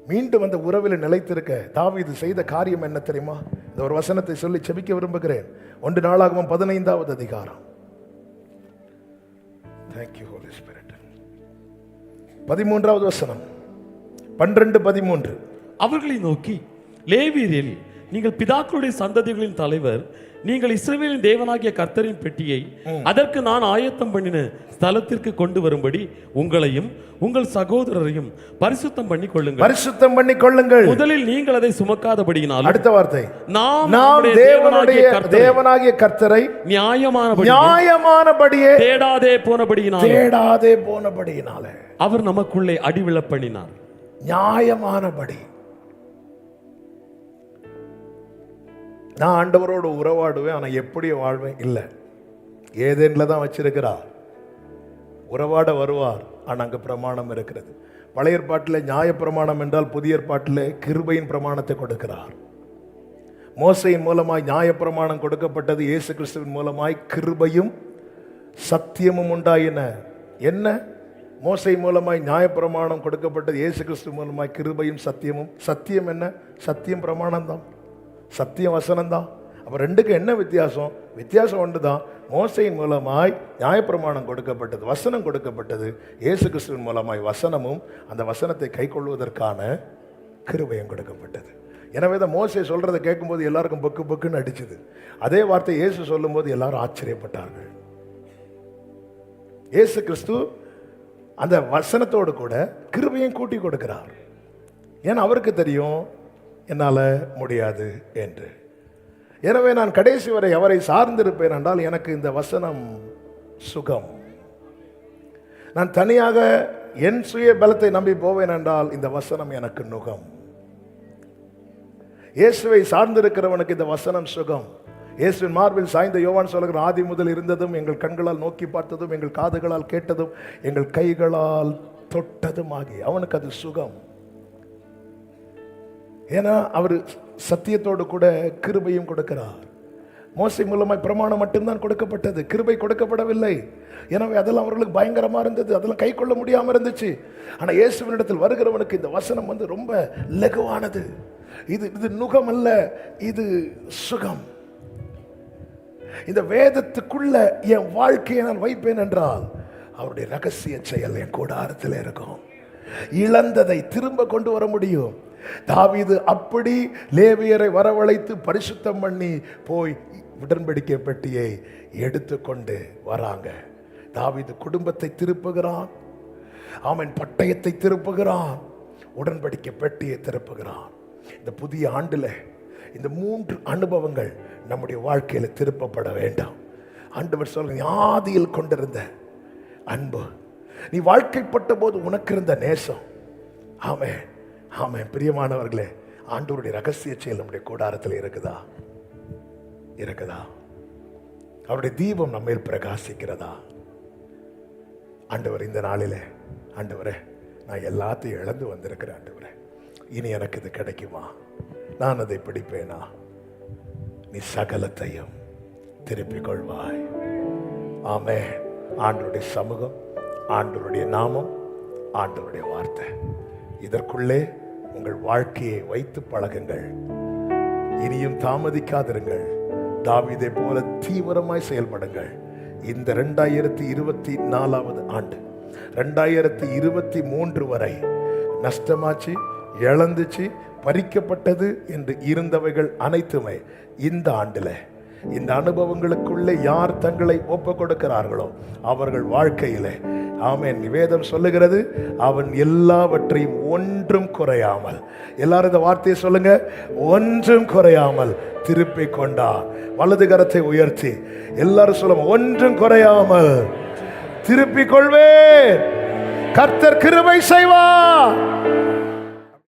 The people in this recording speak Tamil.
மீண்டும் அந்த உறவில் நிலைத்திருக்க தாவீது செய்த காரியம் என்ன தெரியுமா? இந்த ஒரு வசனத்தை சொல்லி செபிக்க விரும்புகிறேன். 1 நாளாகமம் 15வது அதிகாரம். Thank you Holy Spirit. 13வது வசனம். 12-13. அவர்களை நோக்கி, லேவியரில் நீங்கள் பிதாக்களுடைய சந்ததிகளின் தலைவர், நீங்கள் இஸ்ரவேலின் தேவனாகிய கர்த்தரின் பெட்டியை அதற்கு நான் ஆயத்தம் பண்ணின ஸ்தலத்திற்கு கொண்டு வரும்படி உங்களையும் உங்கள் சகோதரரையும் பரிசுத்தம் பண்ணி கொள்ளுங்கள். முதலில் நீங்கள் அதை சுமக்காதபடியினால், அடுத்த வார்த்தை, நாம் தேவனாகிய கர்த்தரை நியாயமானபடியே தேடாதே போனபடியினாலே அவர் நமக்குள்ளே அடிவிழ பண்ணினார். நியாயமானபடி. நான் ஆண்டவரோடு உறவாடுவேன், ஆனால் எப்படி வாழ்வேன் இல்லை. ஏதேன்ல தான் வச்சிருக்கிறார். உறவாட வருவார், ஆனால் அங்கே பிரமாணம் இருக்கிறது. பழைய ஏற்பாட்டில் நியாய பிரமாணம் என்றால் புதிய ஏற்பாட்டில் கிருபையின் பிரமாணத்தை கொடுக்கிறார். மோசையின் மூலமாய் நியாய பிரமாணம் கொடுக்கப்பட்டது. இயேசு கிறிஸ்துவின் மூலமாய் கிருபையும் சத்தியமும் உண்டாயின. என்ன? மோசை மூலமாய் நியாய பிரமாணம் கொடுக்கப்பட்டது, இயேசு கிறிஸ்து மூலமாய் கிருபையும் சத்தியமும். சத்தியம் என்ன? சத்தியம் பிரமாணம் தான், சத்தியம் வசனம் தான். அப்போ ரெண்டுக்கும் என்ன வித்தியாசம்? வித்தியாசம் ஒன்று தான். மோசையின் மூலமாய் நியாயப்பிரமாணம் கொடுக்கப்பட்டது, வசனம் கொடுக்கப்பட்டது. இயேசு கிறிஸ்துவின் மூலமாய் வசனமும் அந்த வசனத்தை கை கொள்வதற்கான கிருபையும் கொடுக்கப்பட்டது. எனவே தான் மோசை சொல்றதை கேட்கும்போது எல்லாருக்கும் பக்கு பக்குன்னு அடிச்சுது. அதே வார்த்தை இயேசு சொல்லும் போது எல்லாரும் ஆச்சரியப்பட்டார்கள். இயேசு கிறிஸ்து அந்த வசனத்தோடு கூட கிருபையும் கூட்டி கொடுக்கிறார். ஏன்னா அவருக்கு தெரியும் என்னால் முடியாது என்று. எனவே நான் கடைசி வரை அவரை சார்ந்திருப்பேன் என்றால் எனக்கு இந்த வசனம் சுகம். நான் தனியாக என் சுய பலத்தை நம்பி போவேன் என்றால் இந்த வசனம் எனக்கு நுகம். இயேசுவை சார்ந்திருக்கிறவனுக்கு இந்த வசனம் சுகம். இயேசுவின் மார்பில் சாய்ந்த யோவான் சொல்லுகிற, ஆதி முதல் இருந்ததும், எங்கள் கண்களால் நோக்கி பார்த்ததும், எங்கள் காதுகளால் கேட்டதும், எங்கள் கைகளால் தொட்டதும் ஆகி அவனுக்கு அது சுகம். ஏன்னா அவர் சத்தியத்தோடு கூட கிருபையும் கொடுக்கிறார். மோசை மூலமாய் பிரமாணம் மட்டும்தான் கொடுக்கப்பட்டது, கிருபை கொடுக்கப்படவில்லை. எனவே அதெல்லாம் அவர்களுக்கு பயங்கரமா இருந்தது, அதெல்லாம் கை கொள்ள முடியாம இருந்துச்சு. ஆனா இயேசுவினிடத்தில் வருகிறவனுக்கு இந்த வசனம் ரொம்ப லகுவானது. இது நுகம் அல்ல, இது சுகம். இந்த வேதத்துக்குள்ள என் வாழ்க்கையை நான் வைப்பேன் என்றால் அவருடைய ரகசிய செயல் என் கூடாரத்தில் இருக்கும். இழந்ததை திரும்ப கொண்டு வர முடியும். தாவீது அப்படி லேவியரை வரவழைத்து பரிசுத்தம் பண்ணி போய் உடன்படிக்கை பெட்டியை எடுத்துக்கொண்டு வராங்க. தாவீது குடும்பத்தை திருப்புகிறான், அவன் பட்டயத்தை திருப்புகிறான், உடன்படிக்கை பெட்டியை திருப்புகிறான். இந்த புதிய ஆண்டுல இந்த 3 அனுபவங்கள் நம்முடைய வாழ்க்கையில திருப்பப்பட வேண்டாம். ஆண்டவர் சொல்ற, ஆதியில் கொண்டிருந்த அன்பு, நீ வாழ்க்கைப்பட்ட போது உனக்கு இருந்த நேசம். ஆமென், ஆமென். பிரியமானவர்களே, ஆண்டவருடைய ரகசிய செயல் நம்முடைய கூடாரத்தில் இருக்குதா? இருக்குதா? அவருடைய தீபம் நம்ம பிரகாசிக்கிறதா? ஆண்டவர் இந்த நாளிலே, ஆண்டவரே நான் எல்லாத்தையும் இழந்து வந்திருக்கிறேன், ஆண்டவரே இனி எனக்கு இது கிடைக்குமா? நான் அதை பிடிப்பேனா? நீ சகலத்தையும் திருப்பிக் கொள்வாய். ஆமென். ஆண்டவருடைய சமூகம், ஆண்டவருடைய நாமம், ஆண்டவருடைய வார்த்தை, இதற்குள்ளே உங்கள் வாழ்க்கையை வைத்து பழகுங்கள். இனியும் தாமதிக்காதிருங்கள். தாவீதை போல தீவிரமாய் செயல்படுங்கள். இந்த 2024வது ஆண்டு, 2023 வரை நஷ்டமாச்சு, இழந்துச்சு, பறிக்கப்பட்டது என்று இருந்தவைகள் அனைத்துமே இந்த ஆண்டில், இந்த அனுபவங்களுக்குள்ளே யார் தங்களை ஒப்பு கொடுக்கிறார்களோ அவர்கள் வாழ்க்கையிலே, ஆமென், வேதம் சொல்லுகிறது, அவன் எல்லாவற்றையும் ஒன்றும் குறையாமல், எல்லாரும் இந்த வார்த்தையை சொல்லுங்க, ஒன்றும் குறையாமல் திருப்பி கொண்டார். வலது கரத்தை உயர்த்தி எல்லாரும் சொல்லுங்க, ஒன்றும் குறையாமல் திருப்பிக் கொள்வேன். கர்த்தர் கிருபை செய்வார்.